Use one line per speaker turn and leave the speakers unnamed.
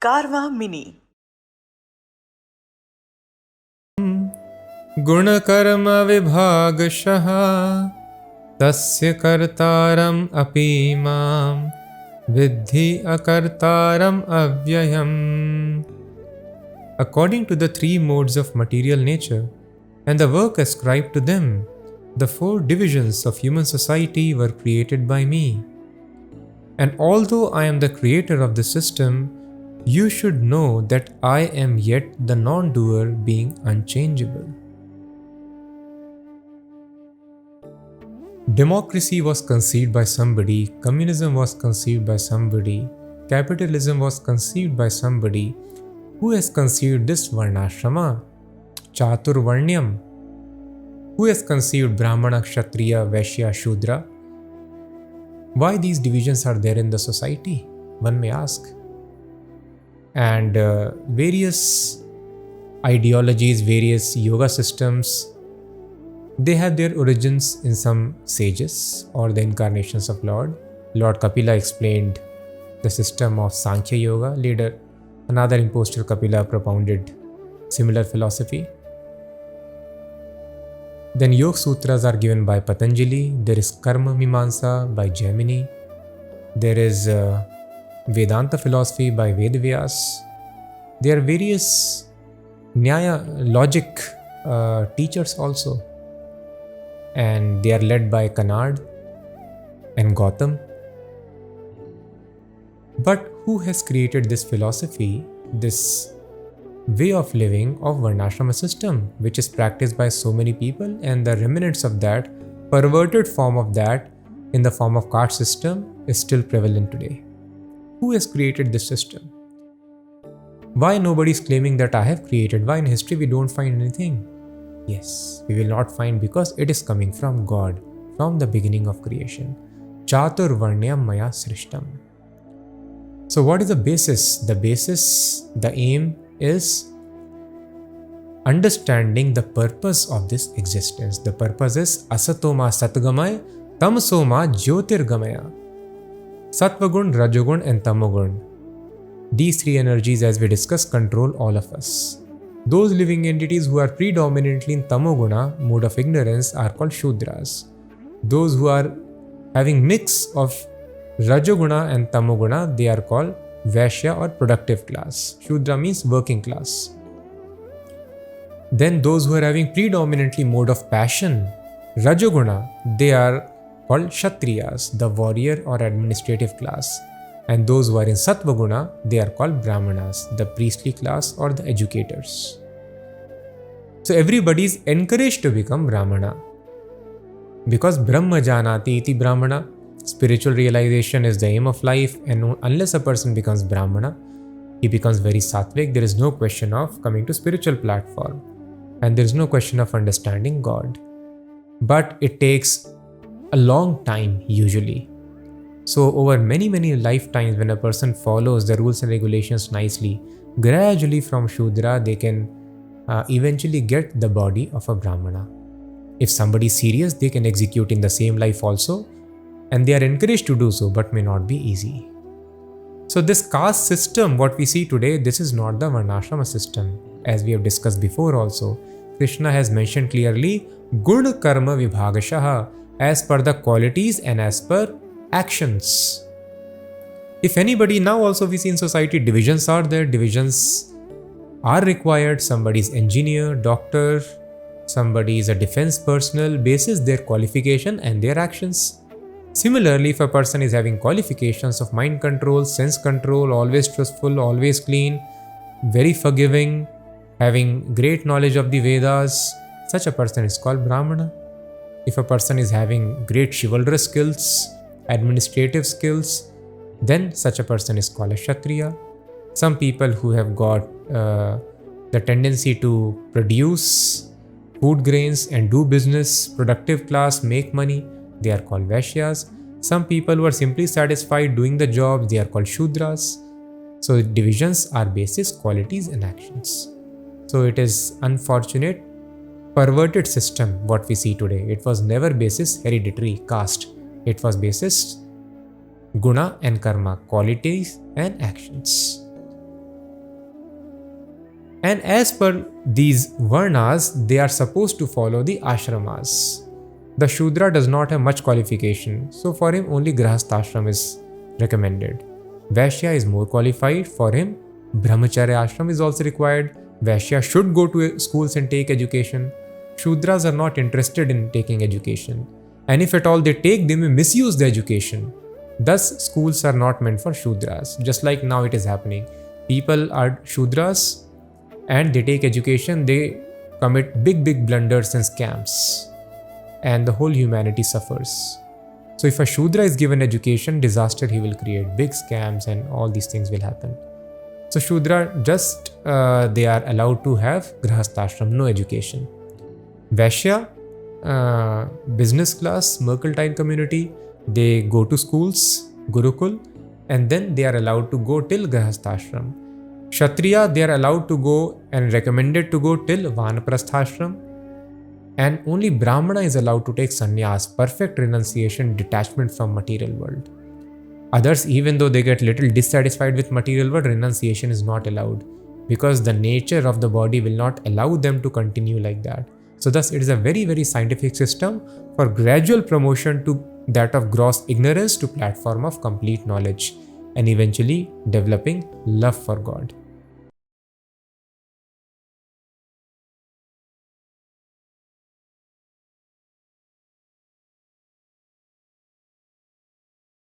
Karma Mini.
गुणकर्म विभागशः तस्य कर्तारम् अपि मां विद्धि अकर्तारम् अव्ययम्. According to the three modes of material nature and the work ascribed to them, the four divisions of human society were created by me. And although I am the creator of the system, you should know that I am yet the non-doer, being unchangeable. Democracy was conceived by somebody, communism was conceived by somebody, capitalism was conceived by somebody. Who has conceived this Varnashrama, Chaturvarnyam? Who has conceived Brahmana, Kshatriya, Vaishya, Shudra? Why these divisions are there in the society? One may ask. And various ideologies, various yoga systems, they have their origins in some sages or the incarnations of Lord. Lord Kapila explained the system of Sankhya Yoga. Later, another impostor Kapila propounded similar philosophy. Then Yoga Sutras are given by Patanjali. There is Karma Mimamsa by Jaimini. There is Vedanta philosophy by Vedavyas. There are various Nyaya logic teachers also. And they are led by Kanad and Gautam. But who has created this philosophy, this way of living of Varnashrama system, which is practiced by so many people, and the remnants of that, perverted form of that in the form of caste system is still prevalent today? Who has created this system? Why nobody is claiming that I have created? Why in history we don't find anything? Yes, we will not find because it is coming from God, from the beginning of creation. Chaturvarnyam maya srishtam. So what is the basis? The basis, the aim is understanding the purpose of this existence. The purpose is asatoma satgamaya, tamsoma jyotirgamaya. Sattvagun, Rajogun and Tamogun. These three energies, as we discussed, control all of us. Those living entities who are predominantly in Tamoguna, mode of ignorance, are called Shudras. Those who are having mix of Rajoguna and Tamoguna, they are called Vaishya or productive class. Shudra means working class. Then those who are having predominantly mode of passion, Rajoguna, they are called Kshatriyas, the warrior or administrative class. And those who are in Sattvaguna, they are called Brahmanas, the priestly class or the educators. So everybody is encouraged to become Brahmana. Because Brahma Janati iti Brahmana, spiritual realization is the aim of life, and unless a person becomes Brahmana, he becomes very sattvic. There is no question of coming to spiritual platform. And there is no question of understanding God. But it takes a long time usually. So over many lifetimes, when a person follows the rules and regulations nicely, gradually from Shudra they can eventually get the body of a Brahmana. If somebody is serious, they can execute in the same life also, and they are encouraged to do so, but may not be easy. So this caste system, what we see today, this is not the Varnashrama system. As we have discussed before also, Krishna has mentioned clearly, Guna Karma Vibhagashaha, as per the qualities and as per actions. If anybody, now also we see in society, divisions are there, divisions are required. Somebody is engineer, doctor, somebody is a defense personnel, basis their qualification and their actions. Similarly, if a person is having qualifications of mind control, sense control, always trustful, always clean, very forgiving, having great knowledge of the Vedas, such a person is called Brahmana. If a person is having great chivalrous skills, administrative skills, then such a person is called a Kshatriya. Some people who have got the tendency to produce food grains and do business, productive class, make money, they are called Vaishyas. Some people who are simply satisfied doing the job, they are called Shudras. So divisions are basis, qualities and actions. So it is unfortunate, perverted system what we see today. It was never basis hereditary caste. It was basis guna and karma, qualities and actions. And as per these varnas, they are supposed to follow the ashramas. The Shudra does not have much qualification, so for him only Grahasthashram is recommended. Vaishya is more qualified, for him Brahmacharya ashram is also required. Vaishya should go to schools and take education. Shudras are not interested in taking education, and if at all they take, they may misuse the education. Thus, schools are not meant for Shudras, just like now it is happening. People are Shudras and they take education, they commit big blunders and scams, and the whole humanity suffers. So if a Shudra is given education, disaster he will create, big scams and all these things will happen. So Shudra just they are allowed to have Grahasthashram, no education. Vaishya, business class, mercantile community, they go to schools, Gurukul, and then they are allowed to go till Grahasthashram. Kshatriya, they are allowed to go and recommended to go till Vanaprasthashram. And only Brahmana is allowed to take sannyas, perfect renunciation, detachment from material world. Others, even though they get little dissatisfied with material world, renunciation is not allowed, because the nature of the body will not allow them to continue like that. So thus it is a very scientific system for gradual promotion to that of gross ignorance to platform of complete knowledge, and eventually developing love for God.